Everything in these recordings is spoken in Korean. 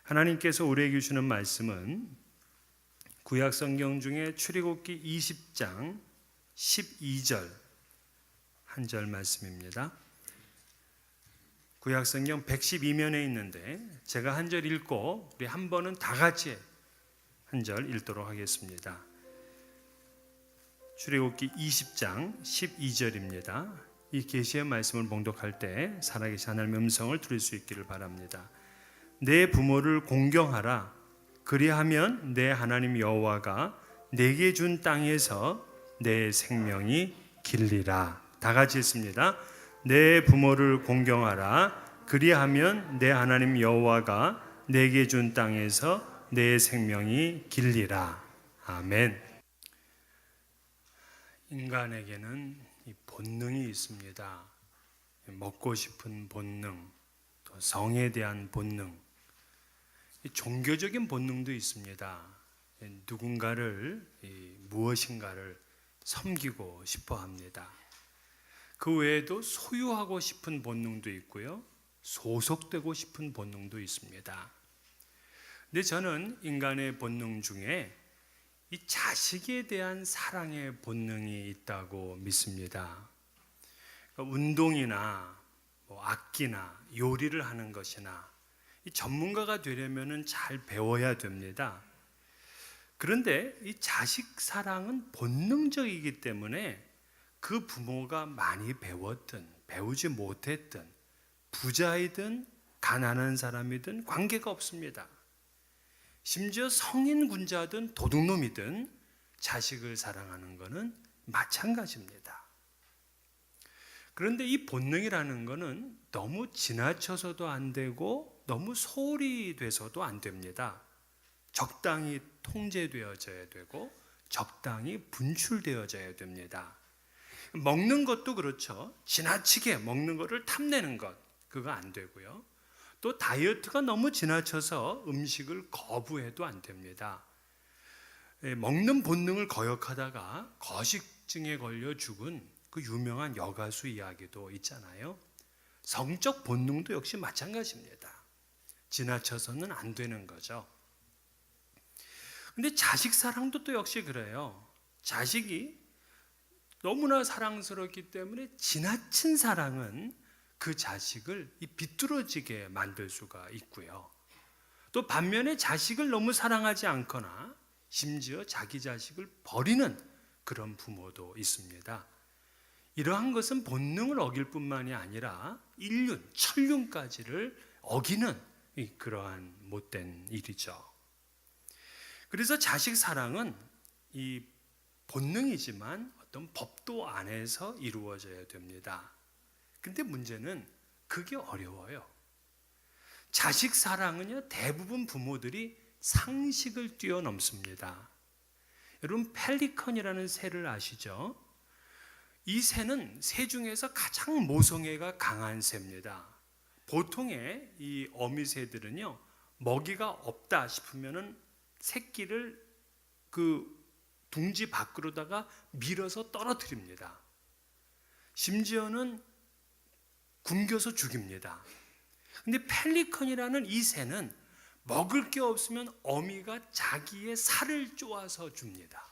하나님께서 우리에게 주는 말씀은 구약 성경 중에 출애굽기 20장 12절 한 절 말씀입니다. 구약 성경 112면에 있는데 제가 한 절 읽고 우리 한 번은 다 같이 한 절 읽도록 하겠습니다. 출애굽기 20장 12절입니다. 이 계시의 말씀을 봉독할 때 살아계신 하나님의 음성을 들을 수 있기를 바랍니다. 내 부모를 공경하라. 그리하면 내 하나님 여호와가 내게 준 땅에서 내 생명이 길리라. 다 같이 읽습니다. 내 부모를 공경하라. 그리하면 내 하나님 여호와가 내게 준 땅에서 내 생명이 길리라. 아멘. 인간에게는 이 본능이 있습니다. 먹고 싶은 본능, 또 성에 대한 본능, 종교적인 본능도 있습니다. 누군가를 무엇인가를 섬기고 싶어 합니다. 그 외에도 소유하고 싶은 본능도 있고요, 소속되고 싶은 본능도 있습니다. 근데 저는 인간의 본능 중에 이 자식에 대한 사랑의 본능이 있다고 믿습니다. 그러니까 운동이나 악기나 요리를 하는 것이나 이 전문가가 되려면 잘 배워야 됩니다. 그런데 이 자식 사랑은 본능적이기 때문에 그 부모가 많이 배웠든 배우지 못했든 부자이든 가난한 사람이든 관계가 없습니다. 심지어 성인 군자든 도둑놈이든 자식을 사랑하는 것은 마찬가지입니다. 그런데 이 본능이라는 것은 너무 지나쳐서도 안 되고 너무 소홀히 돼서도 안 됩니다. 적당히 통제되어져야 되고 적당히 분출되어져야 됩니다. 먹는 것도 그렇죠. 지나치게 먹는 것을 탐내는 것, 그거 안 되고요. 또 다이어트가 너무 지나쳐서 음식을 거부해도 안 됩니다. 먹는 본능을 거역하다가 거식증에 걸려 죽은 그 유명한 여가수 이야기도 있잖아요. 성적 본능도 역시 마찬가지입니다. 지나쳐서는 안 되는 거죠. 근데 자식 사랑도 또 역시 그래요. 자식이 너무나 사랑스럽기 때문에 지나친 사랑은 그 자식을 비뚤어지게 만들 수가 있고요. 또 반면에 자식을 너무 사랑하지 않거나 심지어 자기 자식을 버리는 그런 부모도 있습니다. 이러한 것은 본능을 어길 뿐만이 아니라 인륜, 천륜까지를 어기는 그러한 못된 일이죠. 그래서 자식 사랑은 이 본능이지만 어떤 법도 안에서 이루어져야 됩니다. 근데 문제는 그게 어려워요. 자식 사랑은요, 대부분 부모들이 상식을 뛰어넘습니다. 여러분, 펠리컨이라는 새를 아시죠? 이 새는 새 중에서 가장 모성애가 강한 새입니다. 보통의 이 어미새들은요, 먹이가 없다 싶으면은 새끼를 그 둥지 밖으로다가 밀어서 떨어뜨립니다. 심지어는 굶겨서 죽입니다. 근데 펠리컨이라는 이 새는 먹을 게 없으면 어미가 자기의 살을 쪼아서 줍니다.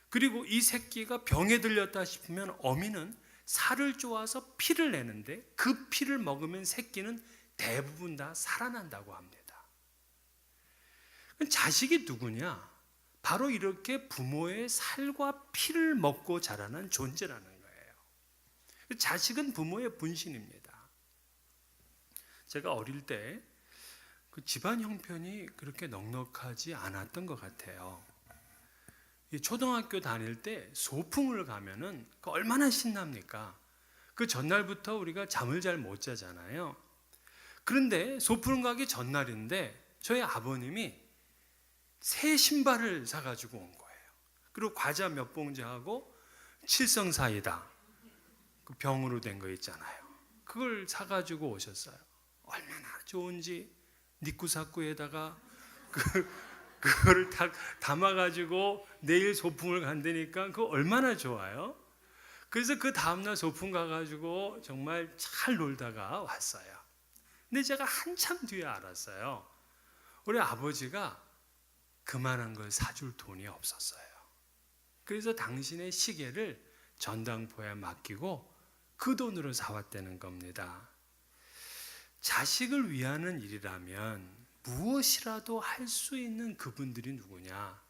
그리고 이 새끼가 병에 들렸다 싶으면 어미는 살을 쪼아서 피를 내는데 그 피를 먹으면 새끼는 대부분 다 살아난다고 합니다. 자식이 누구냐? 바로 이렇게 부모의 살과 피를 먹고 자라는 존재라는 거예요. 자식은 부모의 분신입니다. 제가 어릴 때 그 집안 형편이 그렇게 넉넉하지 않았던 것 같아요. 초등학교 다닐 때 소풍을 가면은 얼마나 신납니까? 그 전날부터 우리가 잠을 잘 못 자잖아요. 그런데 소풍 가기 전날인데 저희 아버님이 새 신발을 사가지고 온 거예요. 그리고 과자 몇 봉지하고 칠성사이다, 그 병으로 된 거 있잖아요. 그걸 사가지고 오셨어요. 얼마나 좋은지 니꾸사꾸에다가 그거를 다 담아가지고 내일 소풍을 간다니까 그거 얼마나 좋아요. 그래서 그 다음날 소풍 가가지고 정말 잘 놀다가 왔어요. 근데 제가 한참 뒤에 알았어요. 우리 아버지가 그만한 걸 사줄 돈이 없었어요. 그래서 당신의 시계를 전당포에 맡기고 그 돈으로 사왔다는 겁니다. 자식을 위하는 일이라면 무엇이라도 할 수 있는 그분들이 누구냐?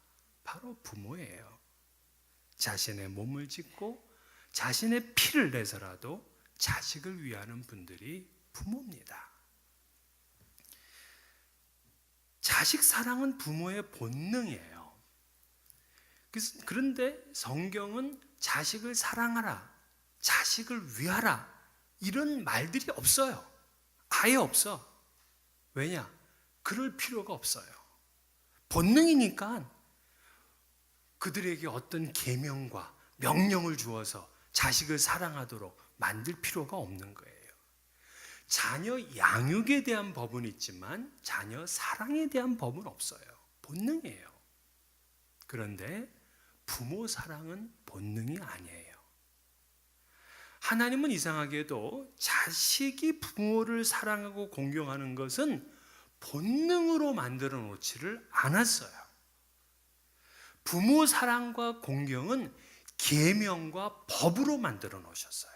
바로 부모예요. 자신의 몸을 짓고 자신의 피를 내서라도 자식을 위하는 분들이 부모입니다. 자식 사랑은 부모의 본능이에요. 그런데 성경은 자식을 사랑하라, 자식을 위하라 이런 말들이 없어요. 아예 없어. 왜냐? 그럴 필요가 없어요. 본능이니까 그들에게 어떤 계명과 명령을 주어서 자식을 사랑하도록 만들 필요가 없는 거예요. 자녀 양육에 대한 법은 있지만 자녀 사랑에 대한 법은 없어요. 본능이에요. 그런데 부모 사랑은 본능이 아니에요. 하나님은 이상하게도 자식이 부모를 사랑하고 공경하는 것은 본능으로 만들어 놓지를 않았어요. 부모 사랑과 공경은 계명과 법으로 만들어 놓으셨어요.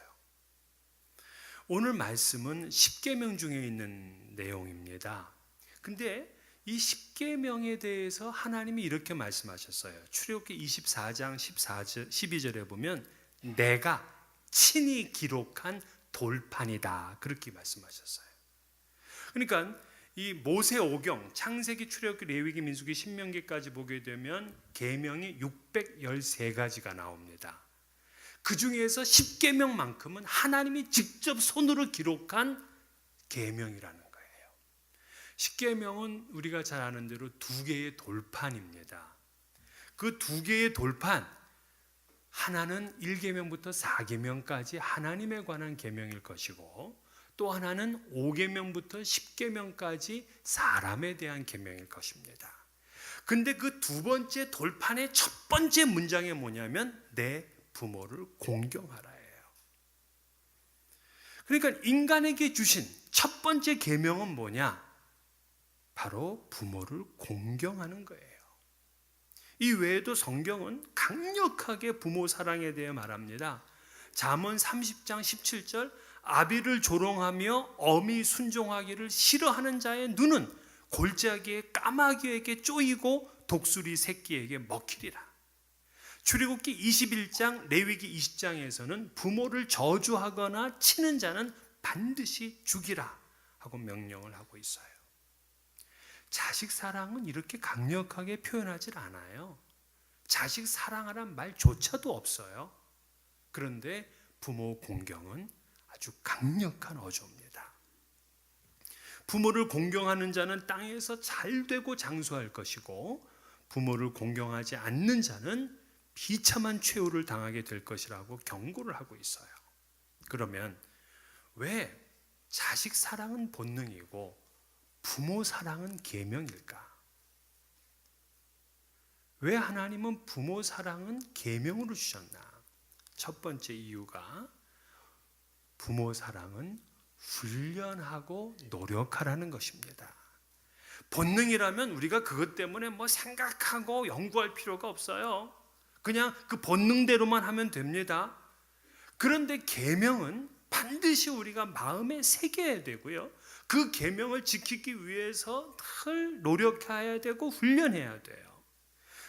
오늘 말씀은 십계명 중에 있는 내용입니다. 근데 이 십계명에 대해서 하나님이 이렇게 말씀하셨어요. 출애굽기 24장 12절에 보면 내가 친히 기록한 돌판이다. 그렇게 말씀하셨어요. 그러니까 이 모세오경, 창세기, 출애굽기, 레위기, 민수기, 신명기까지 보게 되면 계명이 613가지가 나옵니다. 그 중에서 십계명만큼은 하나님이 직접 손으로 기록한 계명이라는 거예요. 십계명은 우리가 잘 아는 대로 두 개의 돌판입니다. 그 두 개의 돌판, 하나는 1계명부터 4계명까지 하나님에 관한 계명일 것이고 또 하나는 5계명부터 10계명까지 사람에 대한 계명일 것입니다. 근데 그 두 번째 돌판의 첫 번째 문장이 뭐냐면 내 부모를 공경하라예요. 그러니까 인간에게 주신 첫 번째 계명은 뭐냐? 바로 부모를 공경하는 거예요. 이 외에도 성경은 강력하게 부모 사랑에 대해 말합니다. 잠언 30장 17절 아비를 조롱하며 어미 순종하기를 싫어하는 자의 눈은 골짜기에 까마귀에게 쪼이고 독수리 새끼에게 먹히리라. 출애굽기 21장 레위기 20장에서는 부모를 저주하거나 치는 자는 반드시 죽이라 하고 명령을 하고 있어요. 자식 사랑은 이렇게 강력하게 표현하지 않아요. 자식 사랑하란 말조차도 없어요. 그런데 부모 공경은 아주 강력한 어조입니다. 부모를 공경하는 자는 땅에서 잘되고 장수할 것이고 부모를 공경하지 않는 자는 비참한 최후를 당하게 될 것이라고 경고를 하고 있어요. 그러면 왜 자식 사랑은 본능이고 부모 사랑은 계명일까? 왜 하나님은 부모 사랑은 계명으로 주셨나? 첫 번째 이유가 부모 사랑은 훈련하고 노력하라는 것입니다. 본능이라면 우리가 그것 때문에 뭐 생각하고 연구할 필요가 없어요. 그냥 그 본능대로만 하면 됩니다. 그런데 계명은 반드시 우리가 마음에 새겨야 되고요. 그 계명을 지키기 위해서 늘 노력해야 되고 훈련해야 돼요.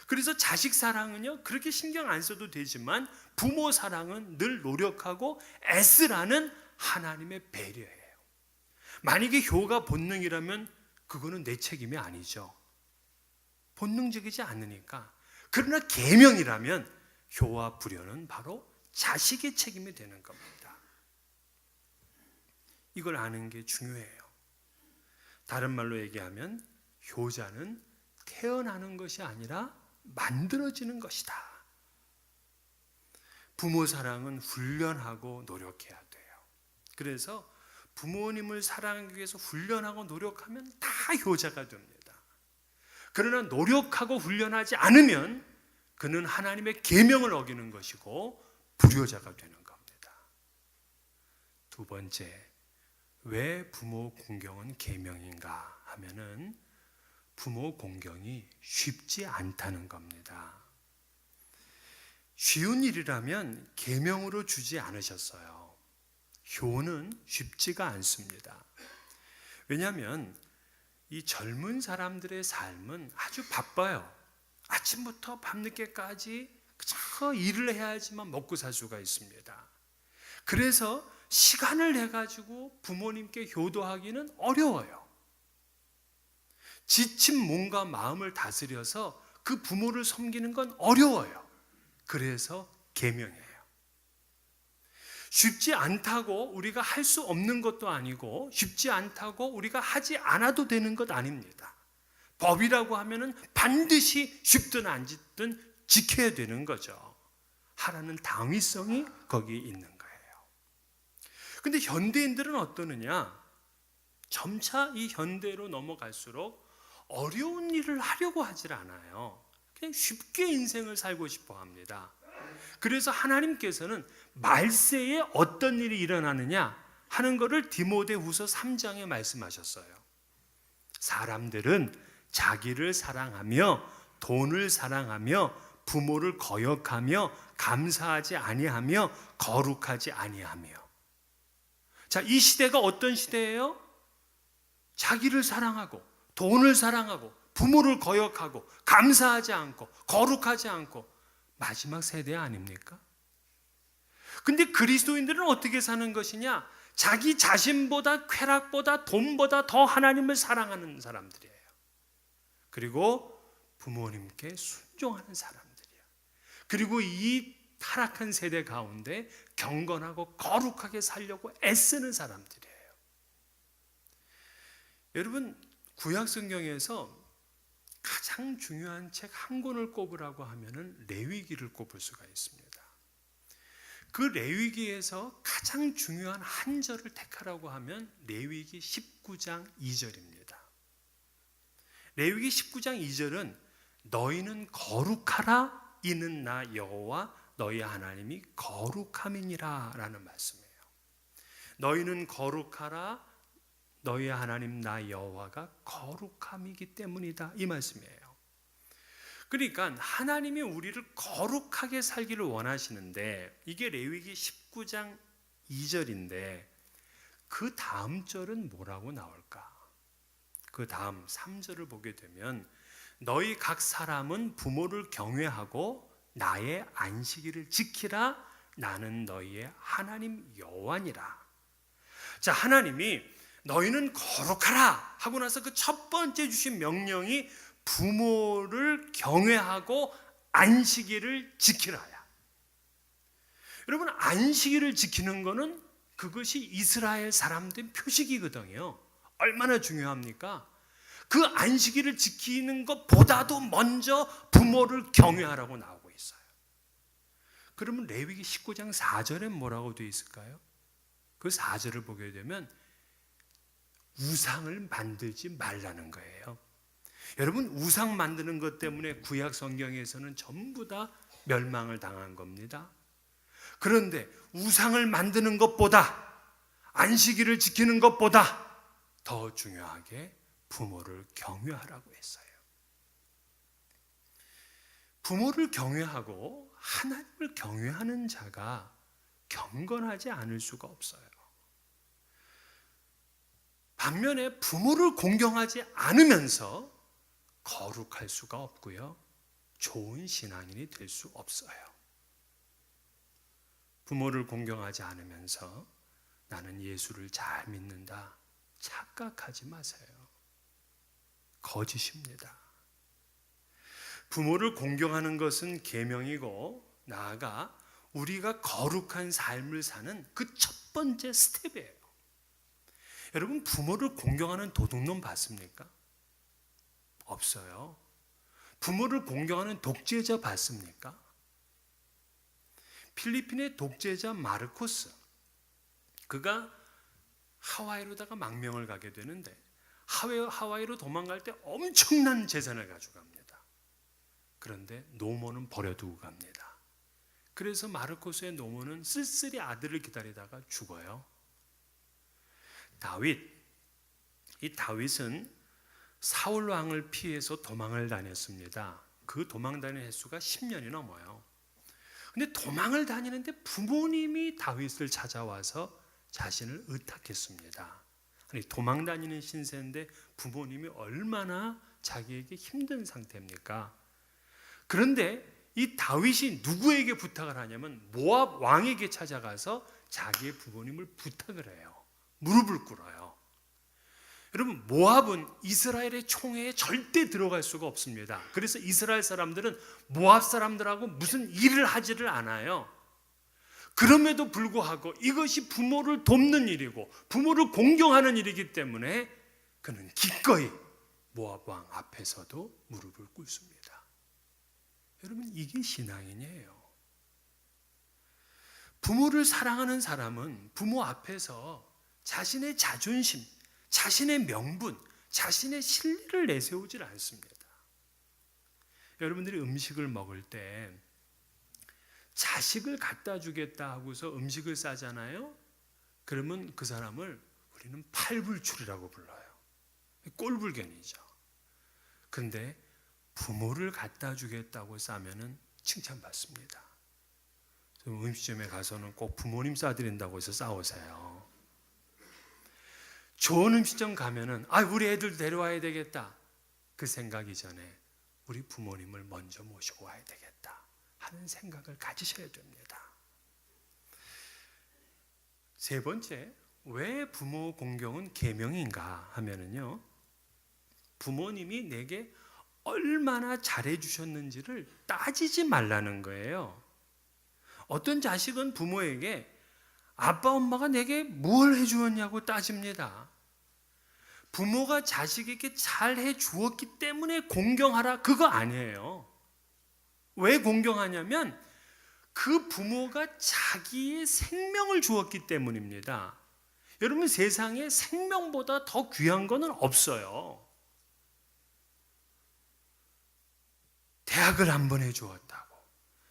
그래서 자식 사랑은요 그렇게 신경 안 써도 되지만 부모 사랑은 늘 노력하고 애쓰라는 하나님의 배려예요. 만약에 효가 본능이라면 그거는 내 책임이 아니죠. 본능적이지 않으니까. 그러나 계명이라면 효와 불효는 바로 자식의 책임이 되는 겁니다. 이걸 아는 게 중요해요. 다른 말로 얘기하면 효자는 태어나는 것이 아니라 만들어지는 것이다. 부모 사랑은 훈련하고 노력해야 돼요. 그래서 부모님을 사랑하기 위해서 훈련하고 노력하면 다 효자가 됩니다. 그러나 노력하고 훈련하지 않으면 그는 하나님의 계명을 어기는 것이고 불효자가 되는 겁니다. 두 번째, 왜 부모 공경은 계명인가 하면은 부모 공경이 쉽지 않다는 겁니다. 쉬운 일이라면 계명으로 주지 않으셨어요. 효는 쉽지가 않습니다. 왜냐하면 이 젊은 사람들의 삶은 아주 바빠요. 아침부터 밤늦게까지 그저 일을 해야지만 먹고 살 수가 있습니다. 그래서 시간을 내가지고 부모님께 효도하기는 어려워요. 지친 몸과 마음을 다스려서 그 부모를 섬기는 건 어려워요. 그래서 계명이에요. 쉽지 않다고 우리가 할 수 없는 것도 아니고 쉽지 않다고 우리가 하지 않아도 되는 것 아닙니다. 법이라고 하면은 반드시 쉽든 안 쉽든 지켜야 되는 거죠. 하라는 당위성이 거기에 있는 거예요. 근데 현대인들은 어떠느냐? 점차 이 현대로 넘어갈수록 어려운 일을 하려고 하질 않아요. 그냥 쉽게 인생을 살고 싶어 합니다. 그래서 하나님께서는 말세에 어떤 일이 일어나느냐 하는 것을 디모데후서 3장에 말씀하셨어요. 사람들은 자기를 사랑하며 돈을 사랑하며 부모를 거역하며 감사하지 아니하며 거룩하지 아니하며. 자, 이 시대가 어떤 시대예요? 자기를 사랑하고 돈을 사랑하고 부모를 거역하고 감사하지 않고 거룩하지 않고 마지막 세대 아닙니까? 근데 그리스도인들은 어떻게 사는 것이냐? 자기 자신보다 쾌락보다 돈보다 더 하나님을 사랑하는 사람들이에요. 그리고 부모님께 순종하는 사람들이에요. 그리고 이 타락한 세대 가운데 경건하고 거룩하게 살려고 애쓰는 사람들이에요. 여러분, 구약 성경에서 가장 중요한 책 한 권을 꼽으라고 하면은 레위기를 꼽을 수가 있습니다. 그 레위기에서 가장 중요한 한 절을 택하라고 하면 레위기 19장 2절입니다. 레위기 19장 2절은 너희는 거룩하라 이는 나 여호와 너희 하나님이 거룩함이니라 라는 말씀이에요. 너희는 거룩하라 너희 하나님 나 여호와가 거룩함이기 때문이다 이 말씀이에요. 그러니까 하나님이 우리를 거룩하게 살기를 원하시는데 이게 레위기 19장 2절인데 그 다음 절은 뭐라고 나올까? 그 다음 3절을 보게 되면 너희 각 사람은 부모를 경외하고 나의 안식일을 지키라 나는 너희의 하나님 여호와니라. 자, 하나님이 너희는 거룩하라 하고 나서 그 첫 번째 주신 명령이 부모를 경외하고 안식일을 지키라야. 여러분, 안식일을 지키는 것은 그것이 이스라엘 사람들의 표식이거든요. 얼마나 중요합니까? 그 안식일을 지키는 것보다도 먼저 부모를 경외하라고 나오고 있어요. 그러면 레위기 19장 4절에 뭐라고 되어 있을까요? 그 4절을 보게 되면 우상을 만들지 말라는 거예요. 여러분, 우상 만드는 것 때문에 구약 성경에서는 전부 다 멸망을 당한 겁니다. 그런데 우상을 만드는 것보다 안식일을 지키는 것보다 더 중요하게 부모를 경외하라고 했어요. 부모를 경외하고 하나님을 경외하는 자가 경건하지 않을 수가 없어요. 반면에 부모를 공경하지 않으면서 거룩할 수가 없고요. 좋은 신앙인이 될 수 없어요. 부모를 공경하지 않으면서 나는 예수를 잘 믿는다 착각하지 마세요. 거짓입니다. 부모를 공경하는 것은 계명이고 나아가 우리가 거룩한 삶을 사는 그 첫 번째 스텝이에요. 여러분, 부모를 공경하는 도둑놈 봤습니까? 없어요. 부모를 공경하는 독재자 봤습니까? 필리핀의 독재자 마르코스, 그가 하와이로다가 망명을 가게 되는데 하와이로 도망갈 때 엄청난 재산을 가져갑니다. 그런데 노모는 버려두고 갑니다. 그래서 마르코스의 노모는 쓸쓸히 아들을 기다리다가 죽어요. 다윗. 이 다윗은 사울 왕을 피해서 도망을 다녔습니다. 그 도망 다니는 횟수가 10년이 넘어요. 근데 도망을 다니는데 부모님이 다윗을 찾아와서 자신을 의탁했습니다. 아니, 도망 다니는 신세인데 부모님이 얼마나 자기에게 힘든 상태입니까? 그런데 이 다윗이 누구에게 부탁을 하냐면 모압 왕에게 찾아가서 자기의 부모님을 부탁을 해요. 무릎을 꿇어요. 여러분, 모압은 이스라엘의 총회에 절대 들어갈 수가 없습니다. 그래서 이스라엘 사람들은 모압 사람들하고 무슨 일을 하지를 않아요. 그럼에도 불구하고 이것이 부모를 돕는 일이고 부모를 공경하는 일이기 때문에 그는 기꺼이 모압 왕 앞에서도 무릎을 꿇습니다. 여러분, 이게 신앙인이에요. 부모를 사랑하는 사람은 부모 앞에서 자신의 자존심, 자신의 명분, 자신의 신뢰를 내세우질 않습니다. 여러분들이 음식을 먹을 때 자식을 갖다 주겠다 하고서 음식을 싸잖아요. 그러면 그 사람을 우리는 팔불출이라고 불러요. 꼴불견이죠. 그런데 부모를 갖다 주겠다고 싸면은 칭찬받습니다. 음식점에 가서는 꼭 부모님 싸드린다고 해서 싸우세요. 좋은 음식점 가면은 우리 애들 데려와야 되겠다 그 생각이 전에 우리 부모님을 먼저 모시고 와야 되겠다 하는 생각을 가지셔야 됩니다. 세 번째, 왜 부모 공경은 계명인가 하면은요, 부모님이 내게 얼마나 잘해 주셨는지를 따지지 말라는 거예요. 어떤 자식은 부모에게 아빠 엄마가 내게 뭘 해주었냐고 따집니다. 부모가 자식에게 잘 해주었기 때문에 공경하라, 그거 아니에요. 왜 공경하냐면 그 부모가 자기의 생명을 주었기 때문입니다. 여러분, 세상에 생명보다 더 귀한 거는 없어요. 대학을 한 번 해주었다고,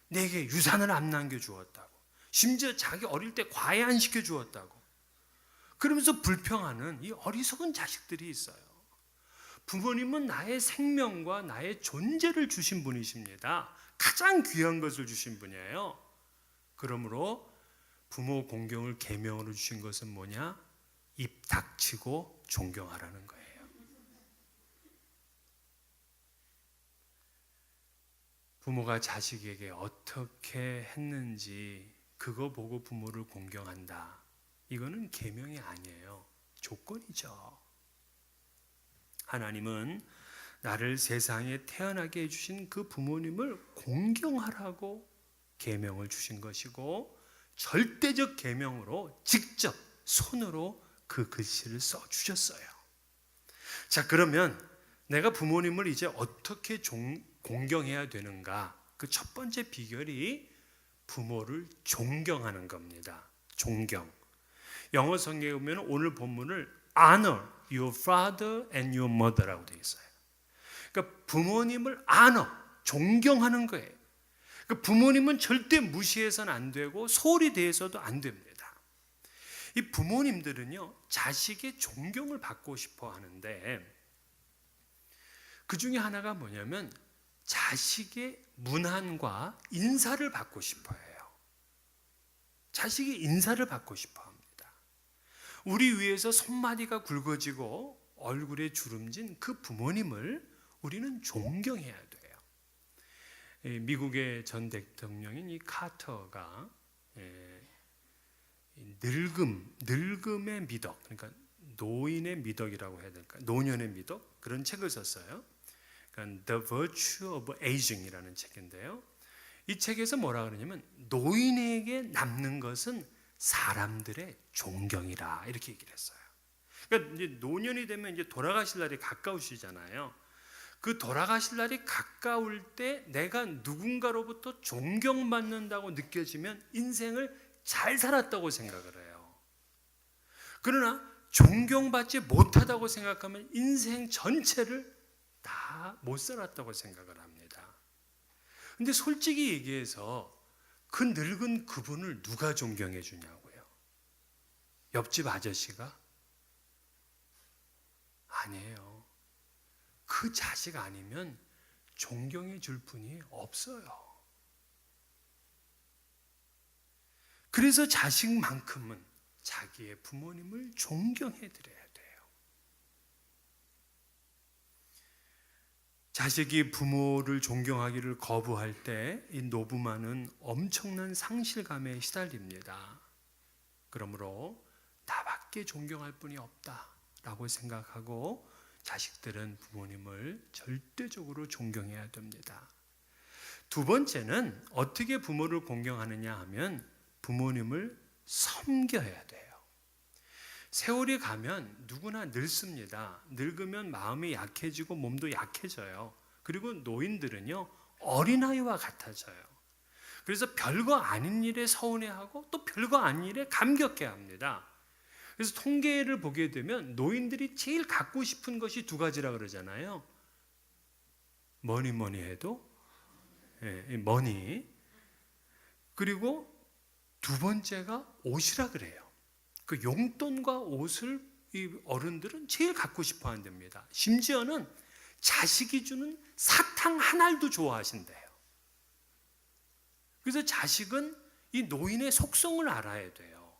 내게 유산을 안 남겨주었다고, 심지어 자기 어릴 때 과외 안 시켜주었다고 그러면서 불평하는 이 어리석은 자식들이 있어요. 부모님은 나의 생명과 나의 존재를 주신 분이십니다. 가장 귀한 것을 주신 분이에요. 그러므로 부모 공경을 계명으로 주신 것은 뭐냐? 입 닥치고 존경하라는 거예요. 부모가 자식에게 어떻게 했는지 그거 보고 부모를 공경한다. 이거는 계명이 아니에요. 조건이죠. 하나님은 나를 세상에 태어나게 해주신 그 부모님을 공경하라고 계명을 주신 것이고, 절대적 계명으로 직접 손으로 그 글씨를 써주셨어요. 자, 그러면 내가 부모님을 이제 어떻게 공경해야 되는가? 그 첫 번째 비결이 부모를 존경하는 겁니다. 존경. 영어 성경에 보면 오늘 본문을 honor your father and your mother라고 되어 있어요. 그러니까 부모님을 honor, 존경하는 거예요. 그러니까 부모님은 절대 무시해서는 안 되고 소홀히 대해서도 안 됩니다. 이 부모님들은요, 자식의 존경을 받고 싶어 하는데 그 중에 하나가 뭐냐면 자식의 문안과 인사를 받고 싶어 해요. 자식이 인사를 받고 싶어 합니다. 우리 위에서 손마디가 굵어지고 얼굴에 주름진 그 부모님을 우리는 존경해야 돼요. 미국의 전 대통령인 이 카터가 늙음의 미덕, 그러니까 노인의 미덕이라고 해야 될까, 노년의 미덕, 그런 책을 썼어요. 그러니까 The Virtue of Aging이라는 책인데요. 이 책에서 뭐라 그러냐면 노인에게 남는 것은 사람들의 존경이라 이렇게 얘기를 했어요. 그러니까 이제 노년이 되면 이제 돌아가실 날이 가까우시잖아요. 그 돌아가실 날이 가까울 때 내가 누군가로부터 존경받는다고 느껴지면 인생을 잘 살았다고 생각을 해요. 그러나 존경받지 못하다고 생각하면 인생 전체를 다 못 살았다고 생각을 합니다. 근데 솔직히 얘기해서 그 늙은 그분을 누가 존경해 주냐고요? 옆집 아저씨가? 아니에요. 그 자식 아니면 존경해 줄 분이 없어요. 그래서 자식만큼은 자기의 부모님을 존경해 드려야 돼요. 자식이 부모를 존경하기를 거부할 때 이 노부만은 엄청난 상실감에 시달립니다. 그러므로 나밖에 존경할 분이 없다라고 생각하고 자식들은 부모님을 절대적으로 존경해야 됩니다. 두 번째는 어떻게 부모를 공경하느냐 하면 부모님을 섬겨야 돼요. 세월이 가면 누구나 늙습니다. 늙으면 마음이 약해지고 몸도 약해져요. 그리고 노인들은요, 어린아이와 같아져요. 그래서 별거 아닌 일에 서운해하고 또 별거 아닌 일에 감격해합니다. 그래서 통계를 보게 되면 노인들이 제일 갖고 싶은 것이 두 가지라 그러잖아요. 뭐니 해도 머니, 그리고 두 번째가 옷이라 그래요. 그 용돈과 옷을 이 어른들은 제일 갖고 싶어 한답니다. 심지어는 자식이 주는 사탕 한 알도 좋아하신대요. 그래서 자식은 이 노인의 속성을 알아야 돼요.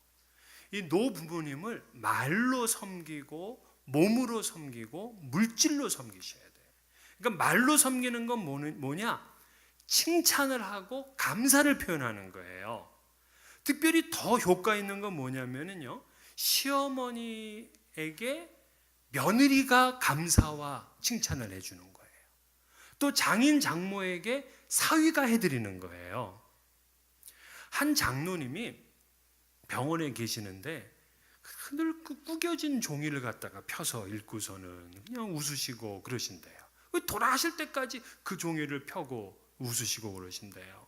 이 노부모님을 말로 섬기고 몸으로 섬기고 물질로 섬기셔야 돼요. 그러니까 말로 섬기는 건 뭐냐? 칭찬을 하고 감사를 표현하는 거예요. 특별히 더 효과 있는 건 뭐냐면요, 시어머니에게 며느리가 감사와 칭찬을 해주는 거예요. 또 장인 장모에게 사위가 해드리는 거예요. 한 장로님이 병원에 계시는데 늘 그 구겨진 종이를 갖다가 펴서 읽고서는 그냥 웃으시고 그러신대요. 돌아가실 때까지 그 종이를 펴고 웃으시고 그러신대요.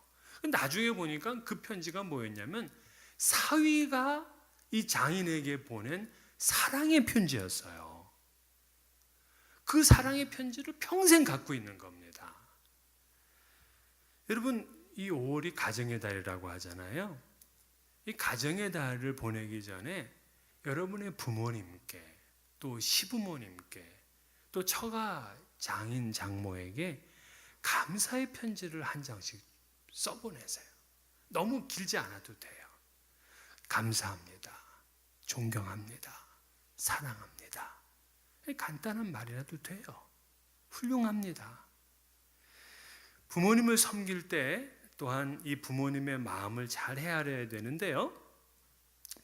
나중에 보니까 그 편지가 뭐였냐면 사위가 이 장인에게 보낸 사랑의 편지였어요. 그 사랑의 편지를 평생 갖고 있는 겁니다. 여러분, 이 5월이 가정의 달이라고 하잖아요. 이 가정의 달을 보내기 전에 여러분의 부모님께 또 시부모님께 또 처가 장인 장모에게 감사의 편지를 한 장씩 써보내세요. 너무 길지 않아도 돼요. 감사합니다. 존경합니다. 사랑합니다. 간단한 말이라도 돼요. 훌륭합니다. 부모님을 섬길 때 또한 이 부모님의 마음을 잘 헤아려야 되는데요.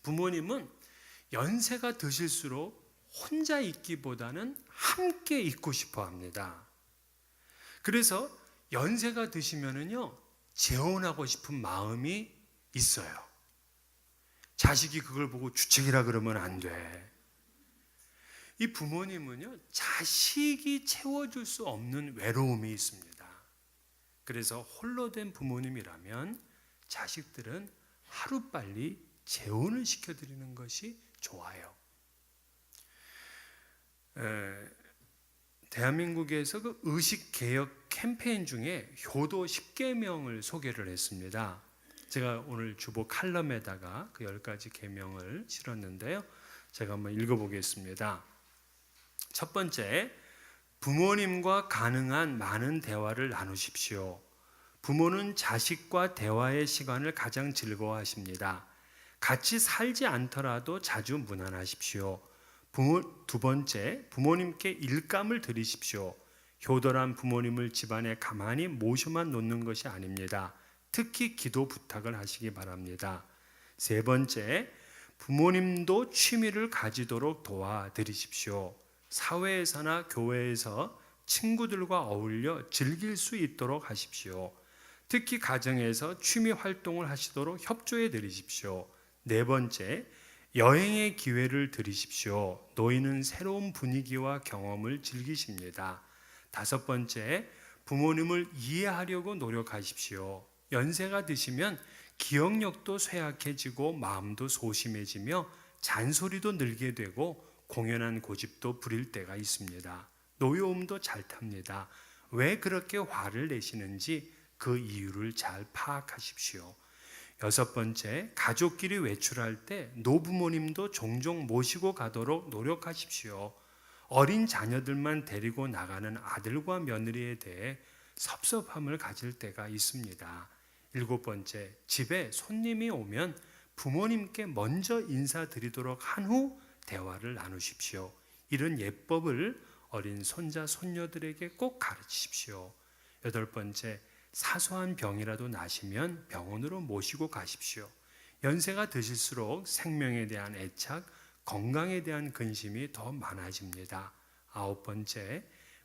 부모님은 연세가 드실수록 혼자 있기보다는 함께 있고 싶어 합니다. 그래서 연세가 드시면은요, 재혼하고 싶은 마음이 있어요. 자식이 그걸 보고 주책이라 그러면 안 돼. 이 부모님은요, 자식이 채워줄 수 없는 외로움이 있습니다. 그래서 홀로 된 부모님이라면 자식들은 하루빨리 재혼을 시켜드리는 것이 좋아요. 대한민국에서 그 의식개혁 캠페인 중에 효도 10계명을 소개를 했습니다. 제가 오늘 주보 칼럼에다가 그 10가지 계명을 실었는데요. 제가 한번 읽어보겠습니다. 첫 번째, 부모님과 가능한 많은 대화를 나누십시오. 부모는 자식과 대화의 시간을 가장 즐거워하십니다. 같이 살지 않더라도 자주 문안하십시오. 두 번째, 부모님께 일감을 드리십시오. 효도란 부모님을 집안에 가만히 모셔만 놓는 것이 아닙니다. 특히 기도 부탁을 하시기 바랍니다. 세 번째, 부모님도 취미를 가지도록 도와드리십시오. 사회에서나 교회에서 친구들과 어울려 즐길 수 있도록 하십시오. 특히 가정에서 취미 활동을 하시도록 협조해 드리십시오. 네 번째, 여행의 기회를 드리십시오. 노인은 새로운 분위기와 경험을 즐기십니다. 다섯 번째, 부모님을 이해하려고 노력하십시오. 연세가 드시면 기억력도 쇠약해지고 마음도 소심해지며 잔소리도 늘게 되고 공연한 고집도 부릴 때가 있습니다. 노여움도 잘 탑니다. 왜 그렇게 화를 내시는지 그 이유를 잘 파악하십시오. 여섯 번째, 가족끼리 외출할 때 노부모님도 종종 모시고 가도록 노력하십시오. 어린 자녀들만 데리고 나가는 아들과 며느리에 대해 섭섭함을 가질 때가 있습니다. 7번째, 집에 손님이 오면 부모님께 먼저 인사드리도록 한 후 대화를 나누십시오. 이런 예법을 어린 손자, 손녀들에게 꼭 가르치십시오. 8번째, 사소한 병이라도 나시면 병원으로 모시고 가십시오. 연세가 드실수록 생명에 대한 애착, 건강에 대한 근심이 더 많아집니다. 9번째,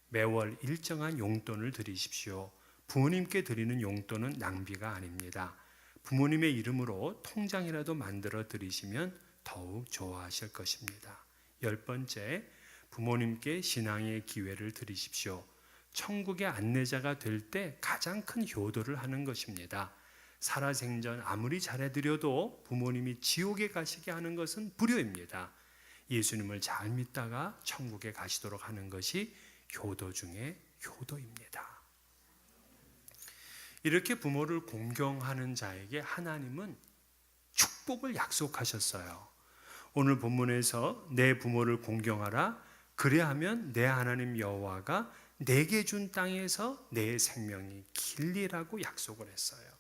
매월 일정한 용돈을 드리십시오. 부모님께 드리는 용돈은 낭비가 아닙니다. 부모님의 이름으로 통장이라도 만들어 드리시면 더욱 좋아하실 것입니다. 10번째, 부모님께 신앙의 기회를 드리십시오. 천국의 안내자가 될 때 가장 큰 효도를 하는 것입니다. 살아생전 아무리 잘해드려도 부모님이 지옥에 가시게 하는 것은 불효입니다. 예수님을 잘 믿다가 천국에 가시도록 하는 것이 효도 중에 효도입니다. 이렇게 부모를 공경하는 자에게 하나님은 축복을 약속하셨어요. 오늘 본문에서 내 부모를 공경하라, 그래야하면 내 하나님 여호와가 내게 준 땅에서 내 생명이 길리라고 약속을 했어요.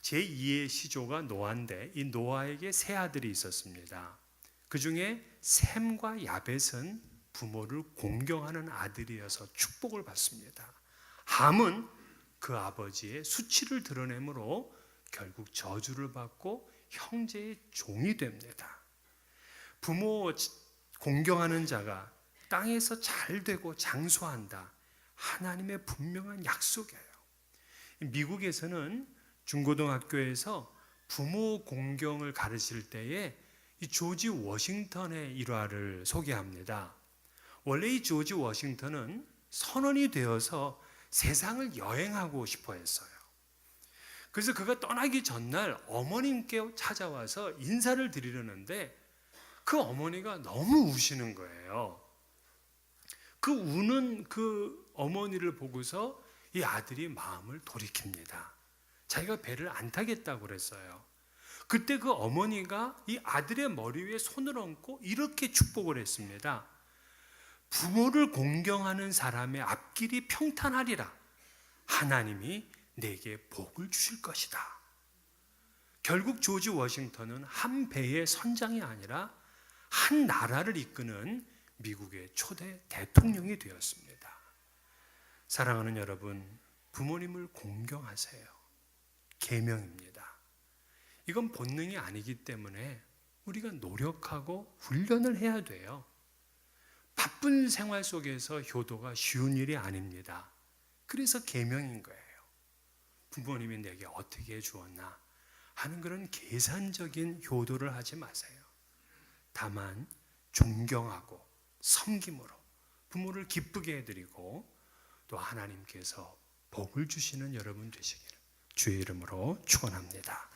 제2의 시조가 노아인데 이 노아에게 세 아들이 있었습니다. 그 중에 셈과 야벳은 부모를 공경하는 아들이어서 축복을 받습니다. 함은 그 아버지의 수치를 드러내므로 결국 저주를 받고 형제의 종이 됩니다. 부모 공경하는 자가 땅에서 잘 되고 장수한다. 하나님의 분명한 약속이에요. 미국에서는 중고등학교에서 부모 공경을 가르칠 때에 이 조지 워싱턴의 일화를 소개합니다. 원래 이 조지 워싱턴은 선원이 되어서 세상을 여행하고 싶어 했어요. 그래서 그가 떠나기 전날 어머님께 찾아와서 인사를 드리려는데 그 어머니가 너무 우시는 거예요. 그 우는 그 어머니를 보고서 이 아들이 마음을 돌이킵니다. 자기가 배를 안 타겠다고 그랬어요. 그때 그 어머니가 이 아들의 머리 위에 손을 얹고 이렇게 축복을 했습니다. 부모를 공경하는 사람의 앞길이 평탄하리라. 하나님이 내게 복을 주실 것이다. 결국 조지 워싱턴은 한 배의 선장이 아니라 한 나라를 이끄는 미국의 초대 대통령이 되었습니다. 사랑하는 여러분, 부모님을 공경하세요. 계명입니다. 이건 본능이 아니기 때문에 우리가 노력하고 훈련을 해야 돼요. 바쁜 생활 속에서 효도가 쉬운 일이 아닙니다. 그래서 계명인 거예요. 부모님이 내게 어떻게 해주었나 하는 그런 계산적인 효도를 하지 마세요. 다만 존경하고 섬김으로 부모를 기쁘게 해드리고 또 하나님께서 복을 주시는 여러분 되시기를 주의 이름으로 축원합니다.